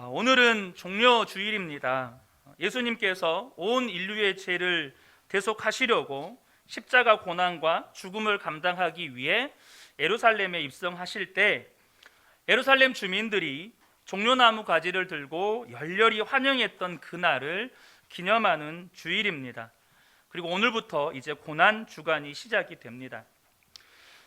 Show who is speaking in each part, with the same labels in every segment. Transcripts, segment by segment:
Speaker 1: 오늘은 종려 주일입니다. 예수님께서 온 인류의 죄를 대속하시려고 십자가 고난과 죽음을 감당하기 위해 예루살렘에 입성하실 때 예루살렘 주민들이 종려나무 가지를 들고 열렬히 환영했던 그날을 기념하는 주일입니다. 그리고 오늘부터 이제 고난 주간이 시작이 됩니다.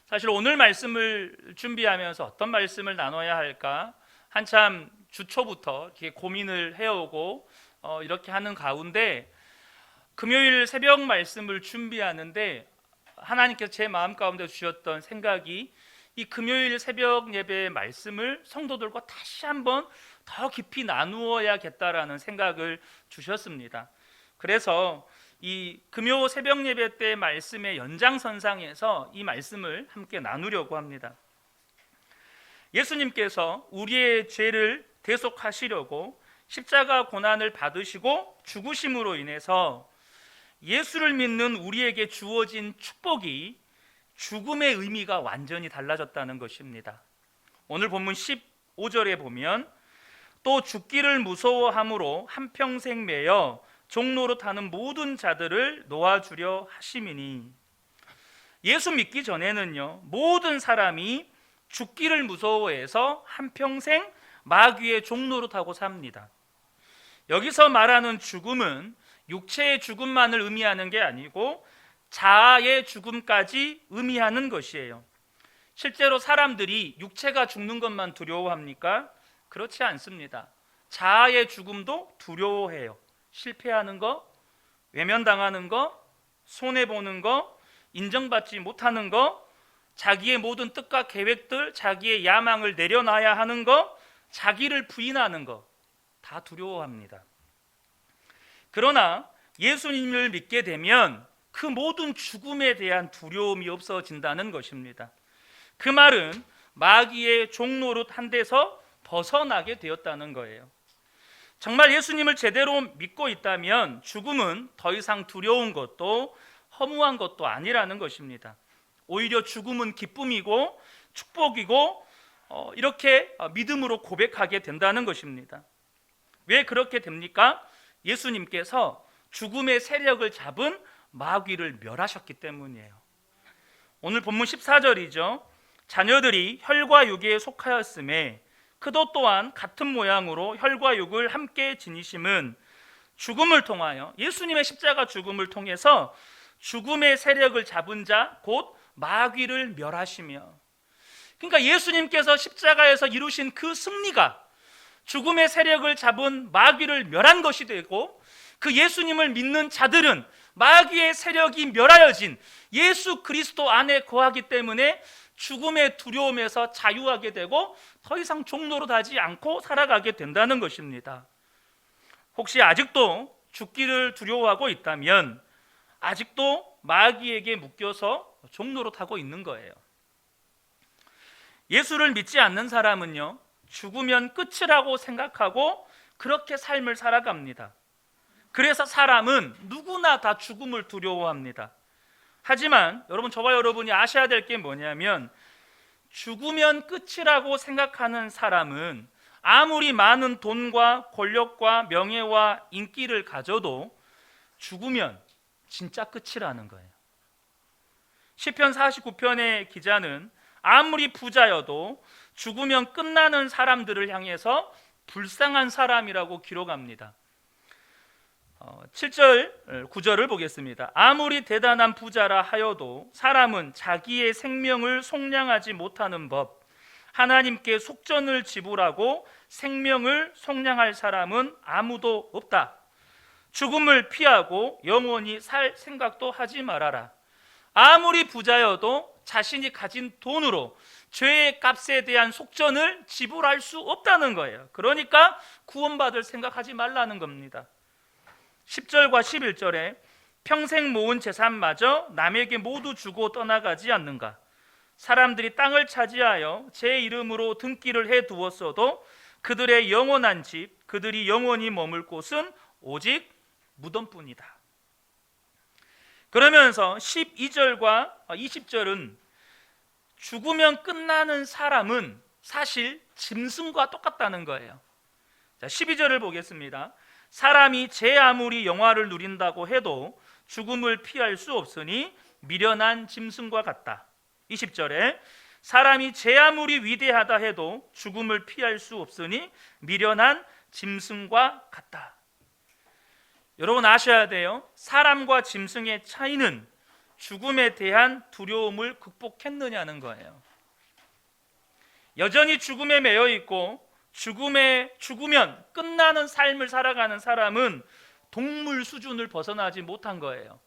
Speaker 1: 사실 오늘 말씀을 준비하면서 어떤 말씀을 나눠야 할까 한참 주초부터 이렇게 고민을 해오고 이렇게 하는 가운데 금요일 새벽 말씀을 준비하는데 하나님께서 제 마음 가운데 주셨던 생각이 이 금요일 새벽 예배의 말씀을 성도들과 다시 한번 더 깊이 나누어야겠다라는 생각을 주셨습니다. 그래서 이 금요 새벽 예배 때 말씀의 연장선상에서 이 말씀을 함께 나누려고 합니다. 예수님께서 우리의 죄를 대속하시려고 십자가 고난을 받으시고 죽으심으로 인해서 예수를 믿는 우리에게 주어진 축복이 죽음의 의미가 완전히 달라졌다는 것입니다. 오늘 본문 15절에 보면 또 죽기를 무서워함으로 한평생 매여 종노릇하는 모든 자들을 놓아주려 하심이니, 예수 믿기 전에는요 모든 사람이 죽기를 무서워해서 한평생 마귀의 종노릇하고 삽니다. 여기서 말하는 죽음은 육체의 죽음만을 의미하는 게 아니고 자아의 죽음까지 의미하는 것이에요. 실제로 사람들이 육체가 죽는 것만 두려워합니까? 그렇지 않습니다. 자아의 죽음도 두려워해요. 실패하는 거, 외면당하는 거, 손해보는 거, 인정받지 못하는 거, 자기의 모든 뜻과 계획들, 자기의 야망을 내려놔야 하는 거, 자기를 부인하는 거 다 두려워합니다. 그러나 예수님을 믿게 되면 그 모든 죽음에 대한 두려움이 없어진다는 것입니다. 그 말은 마귀의 종노릇 한 데서 벗어나게 되었다는 거예요. 정말 예수님을 제대로 믿고 있다면 죽음은 더 이상 두려운 것도 허무한 것도 아니라는 것입니다. 오히려 죽음은 기쁨이고 축복이고 이렇게 믿음으로 고백하게 된다는 것입니다. 왜 그렇게 됩니까? 예수님께서 죽음의 세력을 잡은 마귀를 멸하셨기 때문이에요. 오늘 본문 14절이죠. 자녀들이 혈과 육에 속하였음에 그도 또한 같은 모양으로 혈과 육을 함께 지니심은 죽음을 통하여, 예수님의 십자가 죽음을 통해서 죽음의 세력을 잡은 자 곧 마귀를 멸하시며, 그러니까 예수님께서 십자가에서 이루신 그 승리가 죽음의 세력을 잡은 마귀를 멸한 것이 되고, 그 예수님을 믿는 자들은 마귀의 세력이 멸하여진 예수 그리스도 안에 거하기 때문에 죽음의 두려움에서 자유하게 되고 더 이상 종노릇하지 않고 살아가게 된다는 것입니다. 혹시 아직도 죽기를 두려워하고 있다면 아직도 마귀에게 묶여서 종노릇하고 있는 거예요. 예수를 믿지 않는 사람은요 죽으면 끝이라고 생각하고 그렇게 삶을 살아갑니다. 그래서 사람은 누구나 다 죽음을 두려워합니다. 하지만 여러분, 저와 여러분이 아셔야 될 게 뭐냐면 죽으면 끝이라고 생각하는 사람은 아무리 많은 돈과 권력과 명예와 인기를 가져도 죽으면 진짜 끝이라는 거예요. 시편 49편의 기자는 아무리 부자여도 죽으면 끝나는 사람들을 향해서 불쌍한 사람이라고 기록합니다. 7절, 9절을 보겠습니다. 아무리 대단한 부자라 하여도 사람은 자기의 생명을 속량하지 못하는 법, 하나님께 속전을 지불하고 생명을 속량할 사람은 아무도 없다. 죽음을 피하고 영원히 살 생각도 하지 말아라. 아무리 부자여도 자신이 가진 돈으로 죄의 값에 대한 속전을 지불할 수 없다는 거예요. 그러니까 구원받을 생각하지 말라는 겁니다. 10절과 11절에 평생 모은 재산마저 남에게 모두 주고 떠나가지 않는가? 사람들이 땅을 차지하여 제 이름으로 등기를 해두었어도 그들의 영원한 집, 그들이 영원히 머물 곳은 오직 무덤뿐이다. 그러면서 12절과 20절은 죽으면 끝나는 사람은 사실 짐승과 똑같다는 거예요. 자, 12절을 보겠습니다. 사람이 제 아무리 영화를 누린다고 해도 죽음을 피할 수 없으니 미련한 짐승과 같다. 20절에 사람이 제 아무리 위대하다 해도 죽음을 피할 수 없으니 미련한 짐승과 같다. 여러분 아셔야 돼요. 사람과 짐승의 차이는 죽음에 대한 두려움을 극복했느냐는 거예요. 여전히 죽음에 매여 있고 죽으면 끝나는 삶을 살아가는 사람은 동물 수준을 벗어나지 못한 거예요.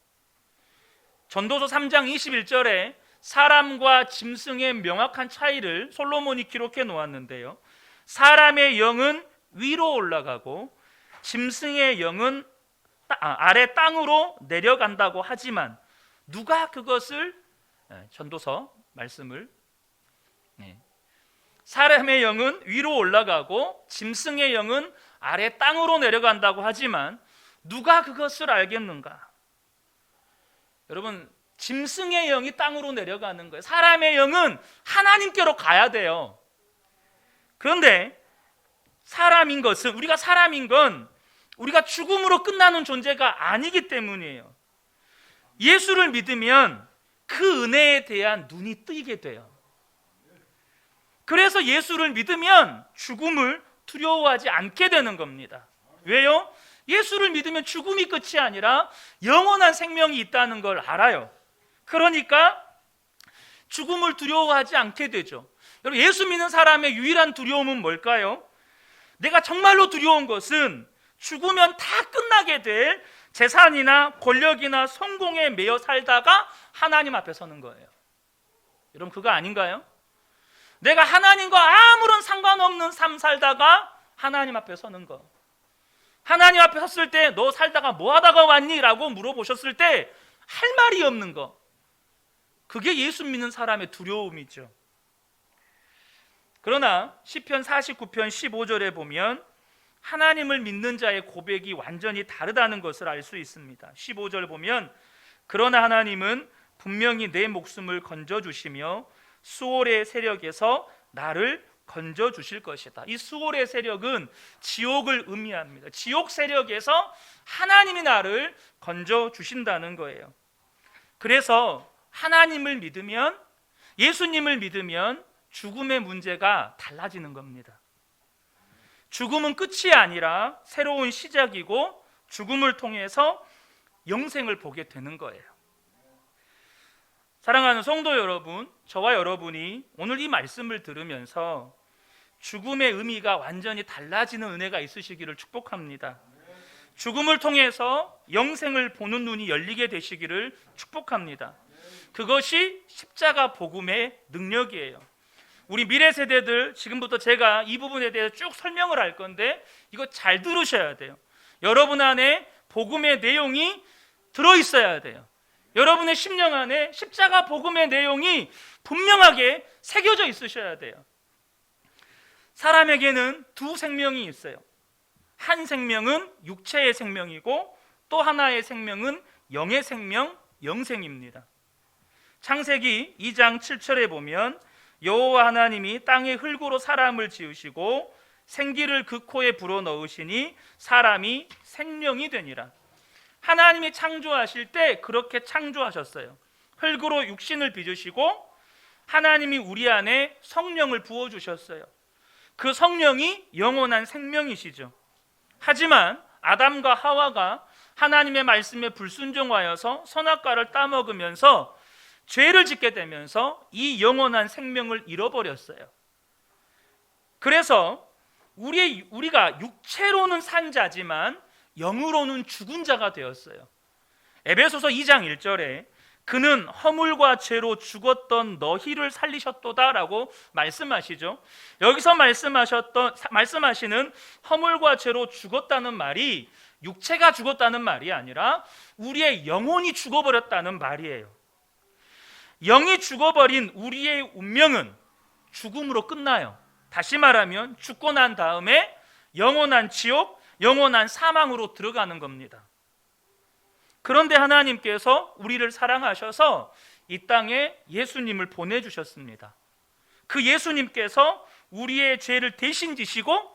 Speaker 1: 전도서 3장 21절에 사람과 짐승의 명확한 차이를 솔로몬이 기록해 놓았는데요. 사람의 영은 위로 올라가고 짐승의 영은 아래 땅으로 내려간다고 하지만 누가 그것을 전도서 말씀을 사람의 영은 위로 올라가고 짐승의 영은 아래 땅으로 내려간다고 하지만 누가 그것을 알겠는가? 여러분, 짐승의 영이 땅으로 내려가는 거예요. 사람의 영은 하나님께로 가야 돼요. 그런데 우리가 사람인 건 우리가 죽음으로 끝나는 존재가 아니기 때문이에요. 예수를 믿으면 그 은혜에 대한 눈이 뜨이게 돼요. 그래서 예수를 믿으면 죽음을 두려워하지 않게 되는 겁니다. 왜요? 예수를 믿으면 죽음이 끝이 아니라 영원한 생명이 있다는 걸 알아요. 그러니까 죽음을 두려워하지 않게 되죠. 여러분, 예수 믿는 사람의 유일한 두려움은 뭘까요? 내가 정말로 두려운 것은 죽으면 다 끝나게 될 재산이나 권력이나 성공에 매여 살다가 하나님 앞에 서는 거예요. 여러분, 그거 아닌가요? 내가 하나님과 아무런 상관없는 삶 살다가 하나님 앞에 서는 거. 하나님 앞에 섰을 때 너 살다가 뭐 하다가 왔니? 라고 물어보셨을 때 할 말이 없는 거. 그게 예수 믿는 사람의 두려움이죠. 그러나 시편 49편 15절에 보면 하나님을 믿는 자의 고백이 완전히 다르다는 것을 알 수 있습니다. 15절 보면 그러나 하나님은 분명히 내 목숨을 건져주시며 수월의 세력에서 나를 건져주실 것이다. 이 수월의 세력은 지옥을 의미합니다. 지옥 세력에서 하나님이 나를 건져주신다는 거예요. 그래서 하나님을 믿으면, 예수님을 믿으면 죽음의 문제가 달라지는 겁니다. 죽음은 끝이 아니라 새로운 시작이고 죽음을 통해서 영생을 보게 되는 거예요. 사랑하는 성도 여러분, 저와 여러분이 오늘 이 말씀을 들으면서 죽음의 의미가 완전히 달라지는 은혜가 있으시기를 축복합니다. 죽음을 통해서 영생을 보는 눈이 열리게 되시기를 축복합니다. 그것이 십자가 복음의 능력이에요. 우리 미래 세대들, 지금부터 제가 이 부분에 대해서 쭉 설명을 할 건데 이거 잘 들으셔야 돼요. 여러분 안에 복음의 내용이 들어있어야 돼요. 여러분의 심령 안에 십자가 복음의 내용이 분명하게 새겨져 있으셔야 돼요. 사람에게는 두 생명이 있어요. 한 생명은 육체의 생명이고 또 하나의 생명은 영의 생명, 영생입니다. 창세기 2장 7절에 보면 여호와 하나님이 땅의 흙으로 사람을 지으시고 생기를 그 코에 불어넣으시니 사람이 생명이 되니라. 하나님이 창조하실 때 그렇게 창조하셨어요. 흙으로 육신을 빚으시고 하나님이 우리 안에 성령을 부어주셨어요. 그 성령이 영원한 생명이시죠. 하지만 아담과 하와가 하나님의 말씀에 불순종하여서 선악과를 따먹으면서 죄를 짓게 되면서 이 영원한 생명을 잃어버렸어요. 그래서 우리가 육체로는 산 자지만 영으로는 죽은 자가 되었어요. 에베소서 2장 1절에 그는 허물과 죄로 죽었던 너희를 살리셨도다 라고 말씀하시죠. 여기서 말씀하시는 허물과 죄로 죽었다는 말이 육체가 죽었다는 말이 아니라 우리의 영혼이 죽어버렸다는 말이에요. 영이 죽어버린 우리의 운명은 죽음으로 끝나요. 다시 말하면 죽고 난 다음에 영원한 지옥, 영원한 사망으로 들어가는 겁니다. 그런데 하나님께서 우리를 사랑하셔서 이 땅에 예수님을 보내주셨습니다. 그 예수님께서 우리의 죄를 대신 지시고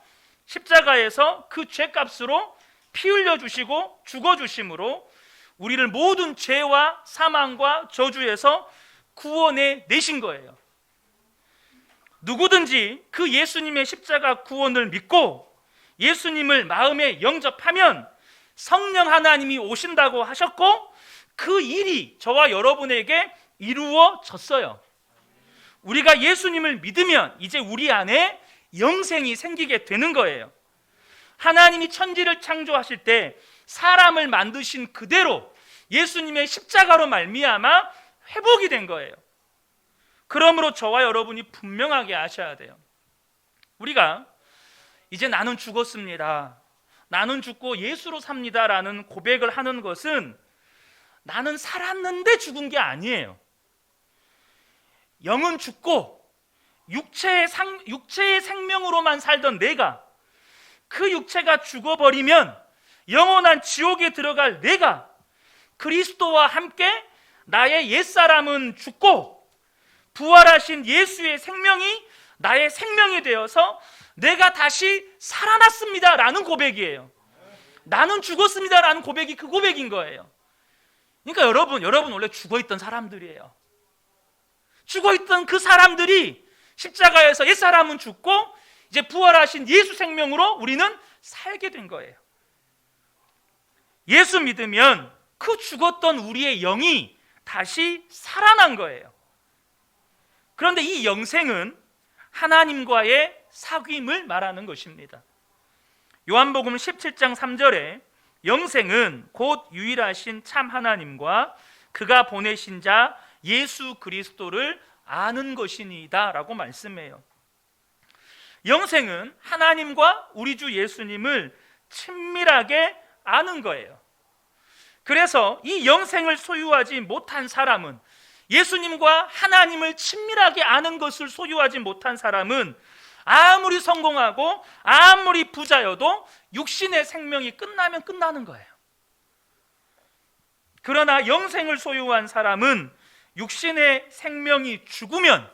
Speaker 1: 십자가에서 그 죄값으로 피 흘려 주시고 죽어 주심으로 우리를 모든 죄와 사망과 저주에서 구원해 내신 거예요. 누구든지 그 예수님의 십자가 구원을 믿고 예수님을 마음에 영접하면 성령 하나님이 오신다고 하셨고 그 일이 저와 여러분에게 이루어졌어요. 우리가 예수님을 믿으면 이제 우리 안에 영생이 생기게 되는 거예요. 하나님이 천지를 창조하실 때 사람을 만드신 그대로 예수님의 십자가로 말미암아 회복이 된 거예요. 그러므로 저와 여러분이 분명하게 아셔야 돼요. 우리가 이제 나는 죽었습니다, 나는 죽고 예수로 삽니다라는 고백을 하는 것은 나는 살았는데 죽은 게 아니에요. 영은 죽고 육체의 생명으로만 살던 내가, 그 육체가 죽어버리면 영원한 지옥에 들어갈 내가 그리스도와 함께 나의 옛사람은 죽고 부활하신 예수의 생명이 나의 생명이 되어서 내가 다시 살아났습니다 라는 고백이에요. 나는 죽었습니다 라는 고백이 그 고백인 거예요. 그러니까 여러분 원래 죽어있던 사람들이에요. 죽어있던 그 사람들이 십자가에서 옛사람은 죽고 이제 부활하신 예수 생명으로 우리는 살게 된 거예요. 예수 믿으면 그 죽었던 우리의 영이 다시 살아난 거예요. 그런데 이 영생은 하나님과의 사귐을 말하는 것입니다. 요한복음 17장 3절에 영생은 곧 유일하신 참 하나님과 그가 보내신 자 예수 그리스도를 아는 것이니이다 라고 말씀해요. 영생은 하나님과 우리 주 예수님을 친밀하게 아는 거예요. 그래서 이 영생을 소유하지 못한 사람은, 예수님과 하나님을 친밀하게 아는 것을 소유하지 못한 사람은 아무리 성공하고 아무리 부자여도 육신의 생명이 끝나면 끝나는 거예요. 그러나 영생을 소유한 사람은 육신의 생명이 죽으면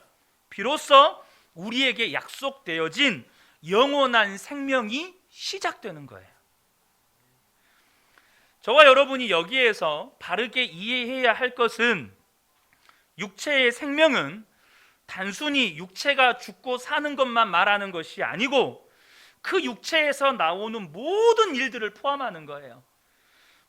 Speaker 1: 비로소 우리에게 약속되어진 영원한 생명이 시작되는 거예요. 저와 여러분이 여기에서 바르게 이해해야 할 것은 육체의 생명은 단순히 육체가 죽고 사는 것만 말하는 것이 아니고 그 육체에서 나오는 모든 일들을 포함하는 거예요.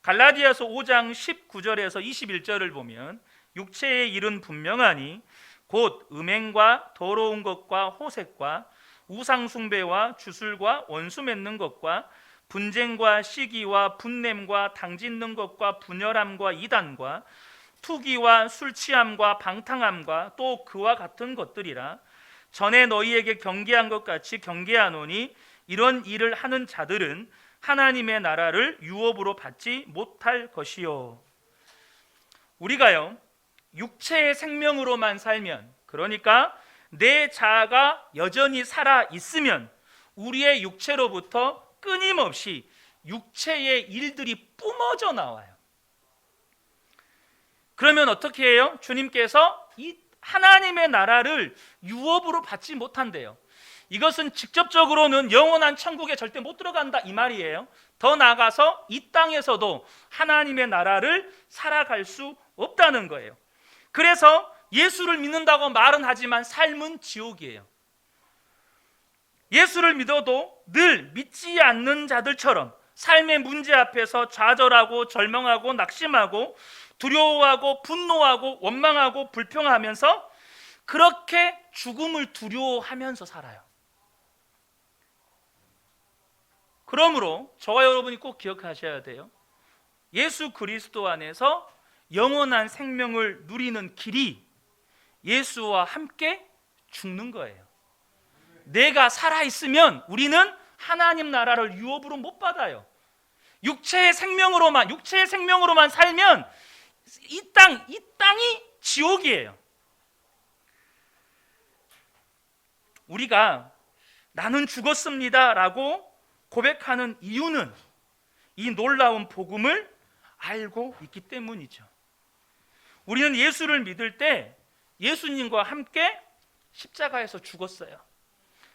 Speaker 1: 갈라디아서 5장 19절에서 21절을 보면 육체의 일은 분명하니 곧 음행과 더러운 것과 호색과 우상 숭배와 주술과 원수 맺는 것과 분쟁과 시기와 분냄과 당짓는 것과 분열함과 이단과 투기와 술 취함과 방탕함과 또 그와 같은 것들이라. 전에 너희에게 경계한 것 같이 경계하노니 이런 일을 하는 자들은 하나님의 나라를 유업으로 받지 못할 것이요. 우리가요 육체의 생명으로만 살면, 그러니까 내 자아가 여전히 살아 있으면 우리의 육체로부터 끊임없이 육체의 일들이 뿜어져 나와요. 그러면 어떻게 해요? 주님께서 이 하나님의 나라를 유업으로 받지 못한대요. 이것은 직접적으로는 영원한 천국에 절대 못 들어간다 이 말이에요. 더 나아가서 이 땅에서도 하나님의 나라를 살아갈 수 없다는 거예요. 그래서 예수를 믿는다고 말은 하지만 삶은 지옥이에요. 예수를 믿어도 늘 믿지 않는 자들처럼 삶의 문제 앞에서 좌절하고 절망하고 낙심하고 두려워하고 분노하고 원망하고 불평하면서 그렇게 죽음을 두려워하면서 살아요. 그러므로 저와 여러분이 꼭 기억하셔야 돼요. 예수 그리스도 안에서 영원한 생명을 누리는 길이 예수와 함께 죽는 거예요. 내가 살아있으면 우리는 하나님 나라를 유업으로 못 받아요. 육체의 생명으로만 살면 이 땅이 지옥이에요. 우리가 나는 죽었습니다 라고 고백하는 이유는 이 놀라운 복음을 알고 있기 때문이죠. 우리는 예수를 믿을 때 예수님과 함께 십자가에서 죽었어요.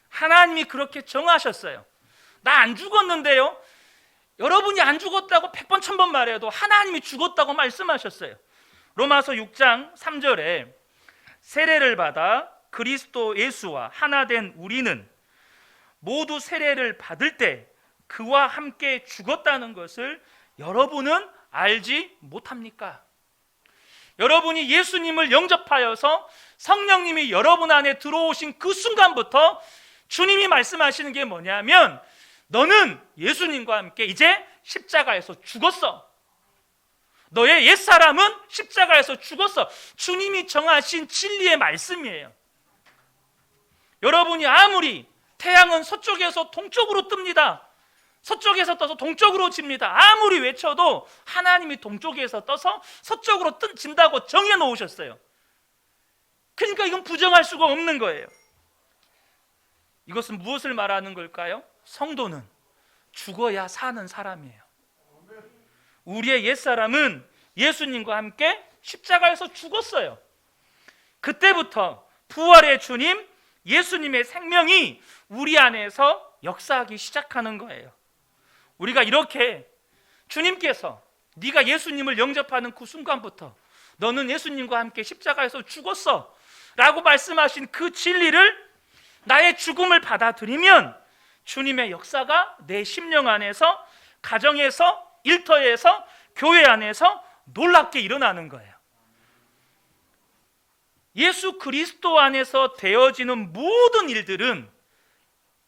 Speaker 1: 하나님이 그렇게 정하셨어요. 나 안 죽었는데요. 여러분이 안 죽었다고 100번 1000번 말해도 하나님이 죽었다고 말씀하셨어요. 로마서 6장 3절에 세례를 받아 그리스도 예수와 하나 된 우리는 모두 세례를 받을 때 그와 함께 죽었다는 것을 여러분은 알지 못합니까? 여러분이 예수님을 영접하여서 성령님이 여러분 안에 들어오신 그 순간부터 주님이 말씀하시는 게 뭐냐면 너는 예수님과 함께 이제 십자가에서 죽었어. 너의 옛사람은 십자가에서 죽었어. 주님이 정하신 진리의 말씀이에요. 여러분이 아무리 태양은 서쪽에서 동쪽으로 뜹니다. 서쪽에서 떠서 동쪽으로 집니다. 아무리 외쳐도 하나님이 동쪽에서 떠서 서쪽으로 진다고 정해놓으셨어요. 그러니까 이건 부정할 수가 없는 거예요. 이것은 무엇을 말하는 걸까요? 성도는 죽어야 사는 사람이에요. 우리의 옛사람은 예수님과 함께 십자가에서 죽었어요. 그때부터 부활의 주님 예수님의 생명이 우리 안에서 역사하기 시작하는 거예요. 우리가 이렇게 주님께서 네가 예수님을 영접하는 그 순간부터 너는 예수님과 함께 십자가에서 죽었어 라고 말씀하신 그 진리를 나의 죽음을 받아들이면 주님의 역사가 내 심령 안에서, 가정에서, 일터에서, 교회 안에서 놀랍게 일어나는 거예요. 예수 그리스도 안에서 되어지는 모든 일들은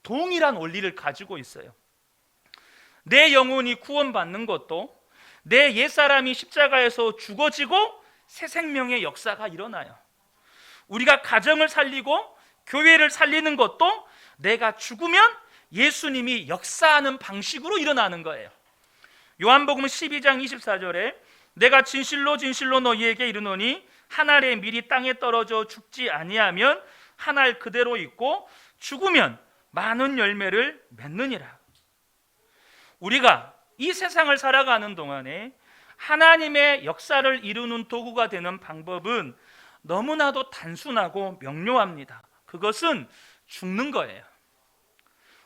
Speaker 1: 동일한 원리를 가지고 있어요. 내 영혼이 구원받는 것도 내 옛사람이 십자가에서 죽어지고 새 생명의 역사가 일어나요. 우리가 가정을 살리고 교회를 살리는 것도 내가 죽으면 예수님이 역사하는 방식으로 일어나는 거예요. 요한복음 12장 24절에 내가 진실로 진실로 너희에게 이르노니 한 알의 밀이 땅에 떨어져 죽지 아니하면 한 알 그대로 있고 죽으면 많은 열매를 맺느니라. 우리가 이 세상을 살아가는 동안에 하나님의 역사를 이루는 도구가 되는 방법은 너무나도 단순하고 명료합니다. 그것은 죽는 거예요.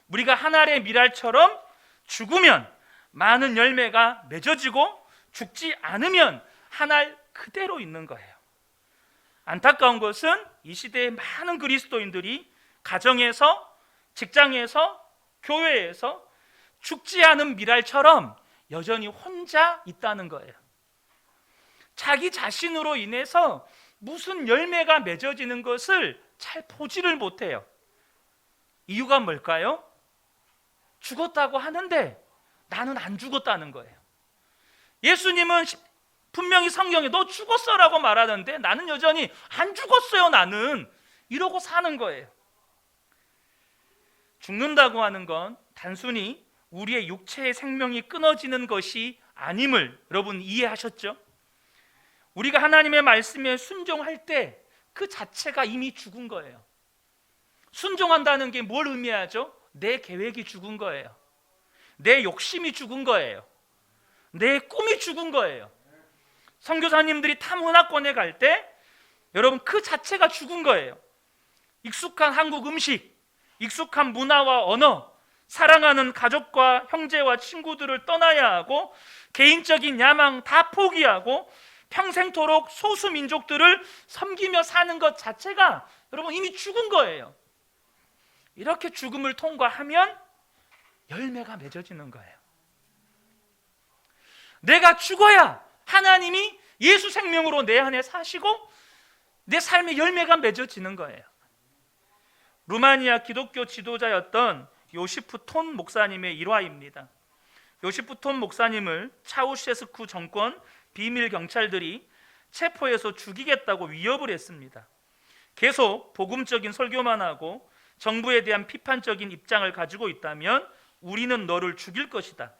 Speaker 1: 우리가 한 알의 밀알처럼 죽으면 많은 열매가 맺어지고 죽지 않으면 한 알 그대로 있는 거예요. 안타까운 것은 이 시대의 많은 그리스도인들이 가정에서, 직장에서, 교회에서 죽지 않은 밀알처럼 여전히 혼자 있다는 거예요. 자기 자신으로 인해서 무슨 열매가 맺어지는 것을 잘 보지를 못해요. 이유가 뭘까요? 죽었다고 하는데 나는 안 죽었다는 거예요. 예수님은 분명히 성경에 너 죽었어 라고 말하는데 나는 여전히 안 죽었어요 나는 이러고 사는 거예요. 죽는다고 하는 건 단순히 우리의 육체의 생명이 끊어지는 것이 아님을 여러분 이해하셨죠? 우리가 하나님의 말씀에 순종할 때 그 자체가 이미 죽은 거예요. 순종한다는 게 뭘 의미하죠? 내 계획이 죽은 거예요. 내 욕심이 죽은 거예요. 내 꿈이 죽은 거예요. 선교사님들이 탐문화권에 갈 때 여러분 그 자체가 죽은 거예요. 익숙한 한국 음식, 익숙한 문화와 언어, 사랑하는 가족과 형제와 친구들을 떠나야 하고 개인적인 야망 다 포기하고 평생토록 소수 민족들을 섬기며 사는 것 자체가 여러분 이미 죽은 거예요. 이렇게 죽음을 통과하면 열매가 맺어지는 거예요. 내가 죽어야 하나님이 예수 생명으로 내 안에 사시고 내 삶의 열매가 맺어지는 거예요. 루마니아 기독교 지도자였던 요시프 톤 목사님의 일화입니다. 요시프 톤 목사님을 차우셰스쿠 정권 비밀 경찰들이 체포해서 죽이겠다고 위협을 했습니다. 계속 복음적인 설교만 하고 정부에 대한 비판적인 입장을 가지고 있다면 우리는 너를 죽일 것이다.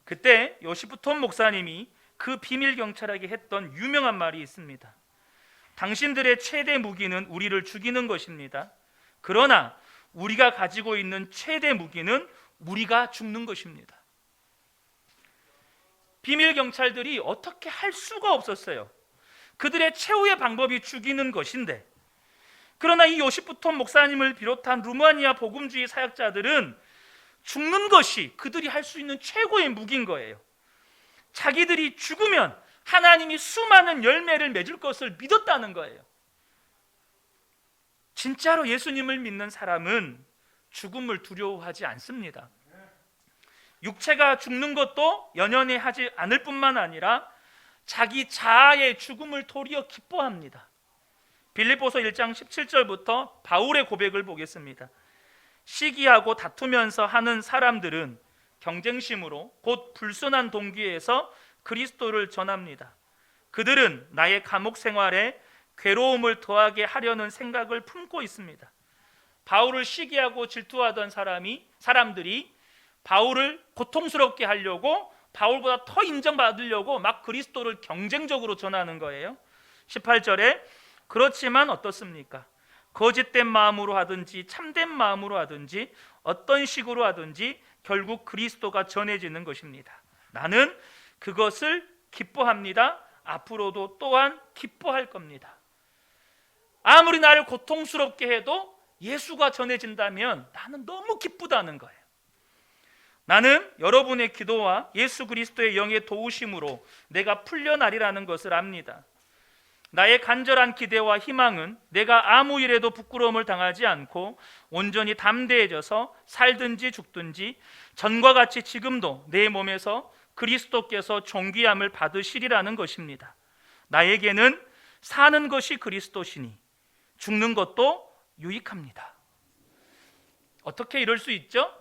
Speaker 1: 그때 요시프 톤 목사님이 그 비밀 경찰에게 했던 유명한 말이 있습니다. 당신들의 최대 무기는 우리를 죽이는 것입니다. 그러나 우리가 가지고 있는 최대 무기는 우리가 죽는 것입니다. 비밀 경찰들이 어떻게 할 수가 없었어요. 그들의 최후의 방법이 죽이는 것인데, 그러나 이 요시프 톤 목사님을 비롯한 루마니아 복음주의 사역자들은 죽는 것이 그들이 할 수 있는 최고의 무기인 거예요. 자기들이 죽으면 하나님이 수많은 열매를 맺을 것을 믿었다는 거예요. 진짜로 예수님을 믿는 사람은 죽음을 두려워하지 않습니다. 육체가 죽는 것도 연연해 하지 않을 뿐만 아니라 자기 자아의 죽음을 도리어 기뻐합니다. 빌립보서 1장 17절부터 바울의 고백을 보겠습니다. 시기하고 다투면서 하는 사람들은 경쟁심으로 곧 불순한 동기에서 그리스도를 전합니다. 그들은 나의 감옥 생활에 괴로움을 더하게 하려는 생각을 품고 있습니다. 바울을 시기하고 질투하던 사람들이 바울을 고통스럽게 하려고 바울보다 더 인정받으려고 막 그리스도를 경쟁적으로 전하는 거예요. 18절에 그렇지만 어떻습니까? 거짓된 마음으로 하든지 참된 마음으로 하든지 어떤 식으로 하든지 결국 그리스도가 전해지는 것입니다. 나는 그것을 기뻐합니다. 앞으로도 또한 기뻐할 겁니다. 아무리 나를 고통스럽게 해도 예수가 전해진다면 나는 너무 기쁘다는 거예요. 나는 여러분의 기도와 예수 그리스도의 영의 도우심으로 내가 풀려나리라는 것을 압니다. 나의 간절한 기대와 희망은 내가 아무 일에도 부끄러움을 당하지 않고 온전히 담대해져서 살든지 죽든지 전과 같이 지금도 내 몸에서 그리스도께서 존귀함을 받으시리라는 것입니다. 나에게는 사는 것이 그리스도시니 죽는 것도 유익합니다. 어떻게 이럴 수 있죠?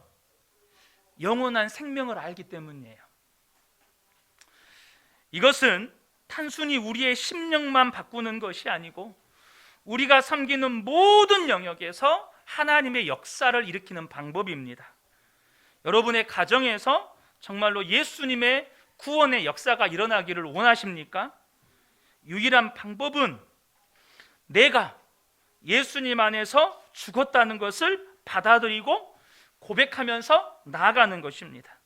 Speaker 1: 영원한 생명을 알기 때문이에요. 이것은 단순히 우리의 심령만 바꾸는 것이 아니고 우리가 섬기는 모든 영역에서 하나님의 역사를 일으키는 방법입니다. 여러분의 가정에서 정말로 예수님의 구원의 역사가 일어나기를 원하십니까? 유일한 방법은 내가 예수님 안에서 죽었다는 것을 받아들이고 고백하면서 나아가는 것입니다.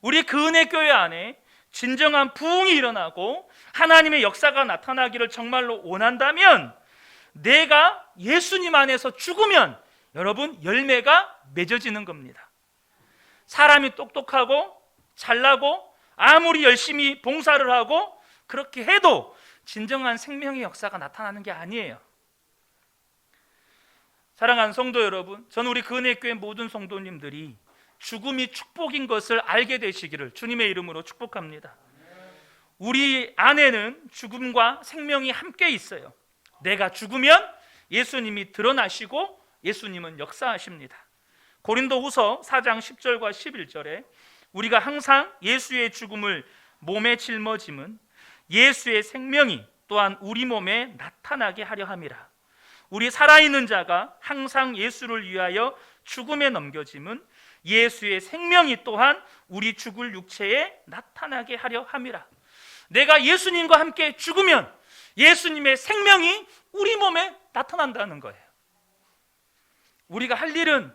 Speaker 1: 우리 그 은혜 교회 안에 진정한 부흥이 일어나고 하나님의 역사가 나타나기를 정말로 원한다면 내가 예수님 안에서 죽으면 여러분 열매가 맺어지는 겁니다. 사람이 똑똑하고 잘나고 아무리 열심히 봉사를 하고 그렇게 해도 진정한 생명의 역사가 나타나는 게 아니에요. 사랑하는 성도 여러분, 저는 우리 그은혜교회 모든 성도님들이 죽음이 축복인 것을 알게 되시기를 주님의 이름으로 축복합니다. 우리 안에는 죽음과 생명이 함께 있어요. 내가 죽으면 예수님이 드러나시고 예수님은 역사하십니다. 고린도후서 4장 10절과 11절에 우리가 항상 예수의 죽음을 몸에 짊어짐은 예수의 생명이 또한 우리 몸에 나타나게 하려 함이라. 우리 살아있는 자가 항상 예수를 위하여 죽음에 넘겨짐은 예수의 생명이 또한 우리 죽을 육체에 나타나게 하려 함이라. 내가 예수님과 함께 죽으면 예수님의 생명이 우리 몸에 나타난다는 거예요. 우리가 할 일은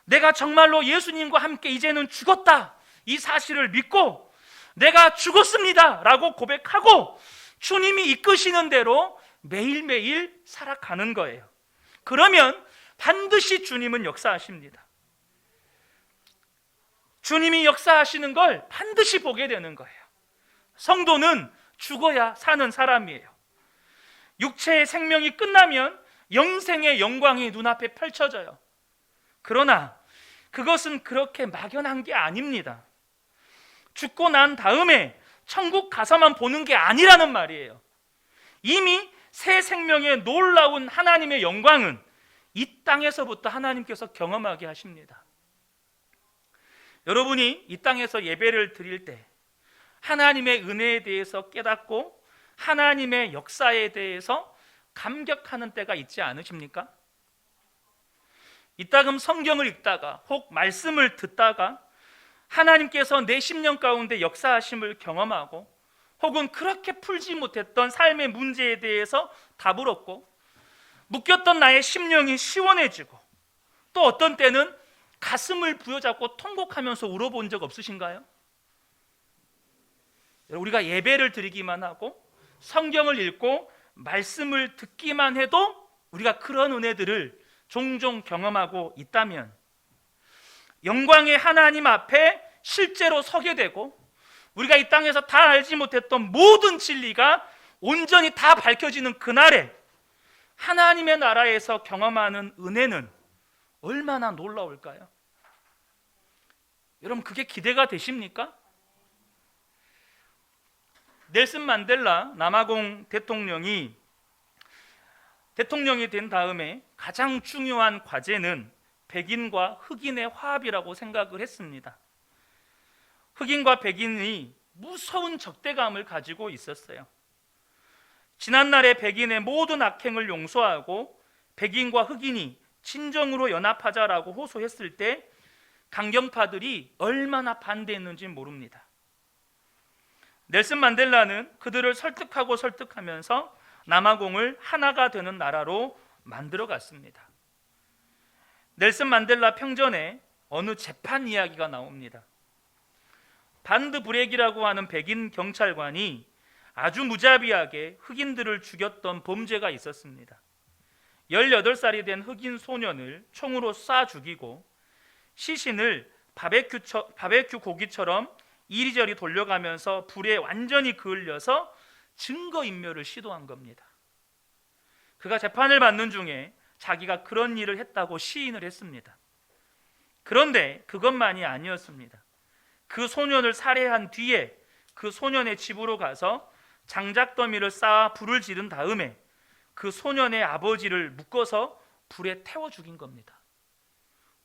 Speaker 1: 내가 정말로 예수님과 함께 이제는 죽었다 이 사실을 믿고 내가 죽었습니다 라고 고백하고 주님이 이끄시는 대로 매일매일 살아가는 거예요. 그러면 반드시 주님은 역사하십니다. 주님이 역사하시는 걸 반드시 보게 되는 거예요. 성도는 죽어야 사는 사람이에요. 육체의 생명이 끝나면 영생의 영광이 눈앞에 펼쳐져요. 그러나 그것은 그렇게 막연한 게 아닙니다. 죽고 난 다음에 천국 가서만 보는 게 아니라는 말이에요. 이미 새 생명의 놀라운 하나님의 영광은 이 땅에서부터 하나님께서 경험하게 하십니다. 여러분이 이 땅에서 예배를 드릴 때 하나님의 은혜에 대해서 깨닫고 하나님의 역사에 대해서 감격하는 때가 있지 않으십니까? 이따금 성경을 읽다가 혹 말씀을 듣다가 하나님께서 내 심령 가운데 역사하심을 경험하고 혹은 그렇게 풀지 못했던 삶의 문제에 대해서 답을 얻고 묶였던 나의 심령이 시원해지고 또 어떤 때는 가슴을 부여잡고 통곡하면서 울어본 적 없으신가요? 우리가 예배를 드리기만 하고 성경을 읽고 말씀을 듣기만 해도 우리가 그런 은혜들을 종종 경험하고 있다면 영광의 하나님 앞에 실제로 서게 되고 우리가 이 땅에서 다 알지 못했던 모든 진리가 온전히 다 밝혀지는 그날에 하나님의 나라에서 경험하는 은혜는 얼마나 놀라울까요? 여러분, 그게 기대가 되십니까? 넬슨 만델라 남아공 대통령이 된 다음에 가장 중요한 과제는 백인과 흑인의 화합이라고 생각을 했습니다. 흑인과 백인이 무서운 적대감을 가지고 있었어요. 지난날에 백인의 모든 악행을 용서하고 백인과 흑인이 진정으로 연합하자라고 호소했을 때 강경파들이 얼마나 반대했는지 모릅니다. 넬슨 만델라는 그들을 설득하면서 남아공을 하나가 되는 나라로 만들어 갔습니다. 넬슨 만델라 평전에 어느 재판 이야기가 나옵니다. 반드 브렉이라고 하는 백인 경찰관이 아주 무자비하게 흑인들을 죽였던 범죄가 있었습니다. 18살이 된 흑인 소년을 총으로 쏴 죽이고 시신을 바베큐 고기처럼 이리저리 돌려가면서 불에 완전히 그을려서 증거인멸을 시도한 겁니다. 그가 재판을 받는 중에 자기가 그런 일을 했다고 시인을 했습니다. 그런데 그것만이 아니었습니다. 그 소년을 살해한 뒤에 그 소년의 집으로 가서 장작더미를 쌓아 불을 지른 다음에 그 소년의 아버지를 묶어서 불에 태워 죽인 겁니다.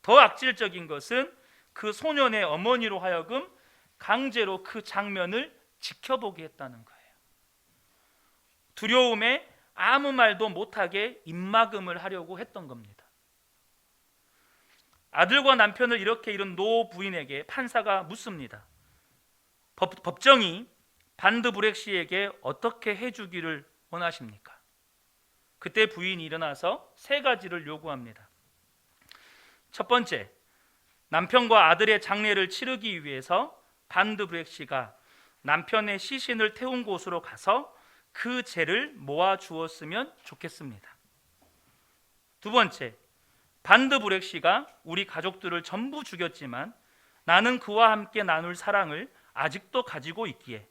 Speaker 1: 더 악질적인 것은 그 소년의 어머니로 하여금 강제로 그 장면을 지켜보게 했다는 거예요. 두려움에 아무 말도 못하게 입막음을 하려고 했던 겁니다. 아들과 남편을 이렇게 잃은 노 부인에게 판사가 묻습니다. 법정이 반드 브렉 씨에게 어떻게 해주기를 원하십니까? 그때 부인이 일어나서 3가지를 요구합니다. 첫 번째, 남편과 아들의 장례를 치르기 위해서 반드 브렉 씨가 남편의 시신을 태운 곳으로 가서 그 재를 모아 주었으면 좋겠습니다. 두 번째, 반드 브렉 씨가 우리 가족들을 전부 죽였지만 나는 그와 함께 나눌 사랑을 아직도 가지고 있기에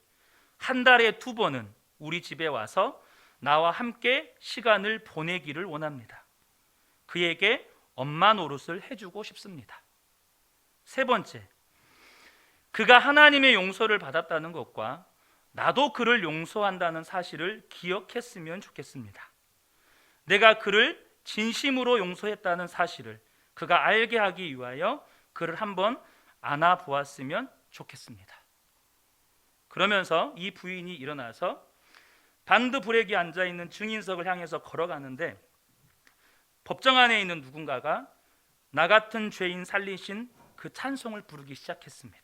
Speaker 1: 한 달에 2번은 우리 집에 와서 나와 함께 시간을 보내기를 원합니다. 그에게 엄마 노릇을 해주고 싶습니다. 세 번째, 그가 하나님의 용서를 받았다는 것과 나도 그를 용서한다는 사실을 기억했으면 좋겠습니다. 내가 그를 진심으로 용서했다는 사실을 그가 알게 하기 위하여 그를 한번 안아보았으면 좋겠습니다. 그러면서 이 부인이 일어나서 반드 브렉이 앉아있는 증인석을 향해서 걸어가는데 법정 안에 있는 누군가가 나 같은 죄인 살리신 그 찬송을 부르기 시작했습니다.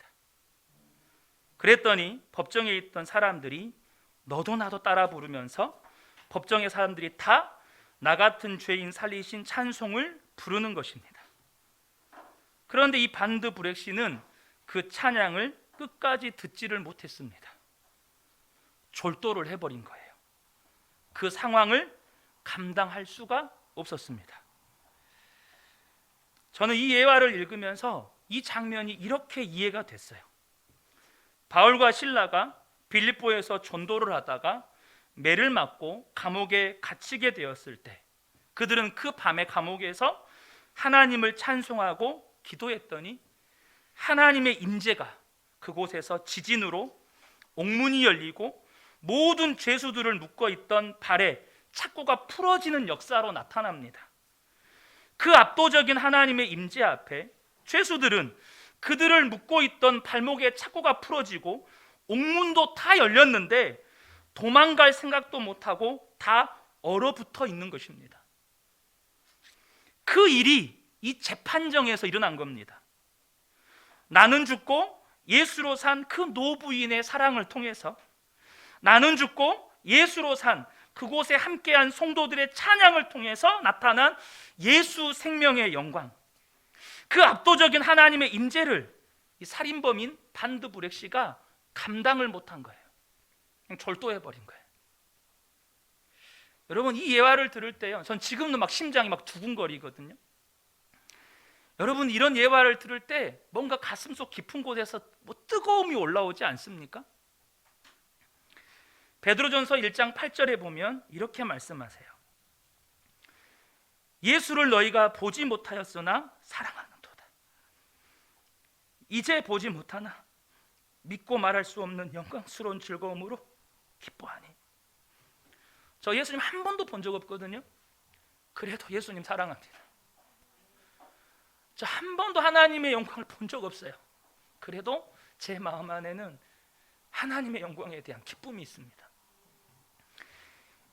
Speaker 1: 그랬더니 법정에 있던 사람들이 너도 나도 따라 부르면서 법정의 사람들이 다 나 같은 죄인 살리신 찬송을 부르는 것입니다. 그런데 이 반드 브렉 씨는 그 찬양을 끝까지 듣지를 못했습니다. 졸도를 해버린 거예요. 그 상황을 감당할 수가 없었습니다. 저는 이 예화를 읽으면서 이 장면이 이렇게 이해가 됐어요. 바울과 실라가 빌립보에서 전도를 하다가 매를 맞고 감옥에 갇히게 되었을 때 그들은 그 밤에 감옥에서 하나님을 찬송하고 기도했더니 하나님의 임재가 그곳에서 지진으로 옥문이 열리고 모든 죄수들을 묶어있던 발에 착고가 풀어지는 역사로 나타납니다. 그 압도적인 하나님의 임재 앞에 죄수들은 그들을 묶고 있던 발목에 착고가 풀어지고 옥문도 다 열렸는데 도망갈 생각도 못하고 다 얼어붙어 있는 것입니다. 그 일이 이 재판정에서 일어난 겁니다. 나는 죽고 예수로 산 그 노부인의 사랑을 통해서, 나는 죽고 예수로 산 그곳에 함께한 성도들의 찬양을 통해서 나타난 예수 생명의 영광, 그 압도적인 하나님의 임재를 이 살인범인 반드 브렉 씨가 감당을 못한 거예요. 그냥 졸도해버린 거예요. 여러분, 이 예화를 들을 때요, 전 지금도 막 심장이 막 두근거리거든요. 여러분, 이런 예화를 들을 때 뭔가 가슴속 깊은 곳에서 뭐 뜨거움이 올라오지 않습니까? 베드로전서 1장 8절에 보면 이렇게 말씀하세요. 예수를 너희가 보지 못하였으나 사랑하는도다. 이제 보지 못하나 믿고 말할 수 없는 영광스러운 즐거움으로 기뻐하니. 저 예수님 한 번도 본 적 없거든요. 그래도 예수님 사랑합니다. 저 한 번도 하나님의 영광을 본 적 없어요. 그래도 제 마음 안에는 하나님의 영광에 대한 기쁨이 있습니다.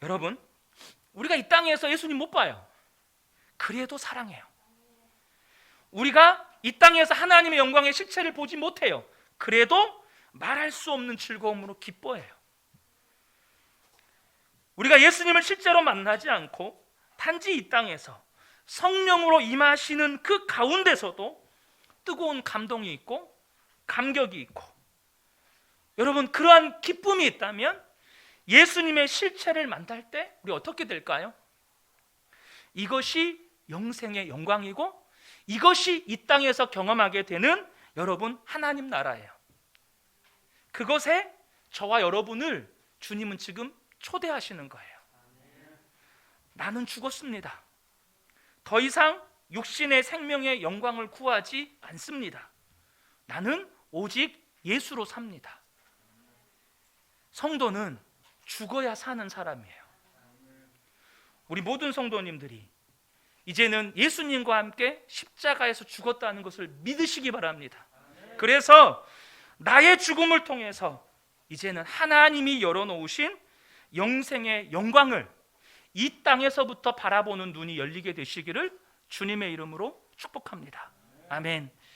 Speaker 1: 여러분, 우리가 이 땅에서 예수님 못 봐요. 그래도 사랑해요. 우리가 이 땅에서 하나님의 영광의 실체를 보지 못해요. 그래도 말할 수 없는 즐거움으로 기뻐해요. 우리가 예수님을 실제로 만나지 않고 단지 이 땅에서 성령으로 임하시는 그 가운데서도 뜨거운 감동이 있고 감격이 있고, 여러분, 그러한 기쁨이 있다면 예수님의 실체를 만날 때 우리 어떻게 될까요? 이것이 영생의 영광이고 이것이 이 땅에서 경험하게 되는 여러분 하나님 나라예요. 그것에 저와 여러분을 주님은 지금 초대하시는 거예요. 나는 죽었습니다. 더 이상 육신의 생명의 영광을 구하지 않습니다. 나는 오직 예수로 삽니다. 성도는 죽어야 사는 사람이에요. 우리 모든 성도님들이 이제는 예수님과 함께 십자가에서 죽었다는 것을 믿으시기 바랍니다. 그래서 나의 죽음을 통해서 이제는 하나님이 열어놓으신 영생의 영광을 이 땅에서부터 바라보는 눈이 열리게 되시기를 주님의 이름으로 축복합니다. 아멘.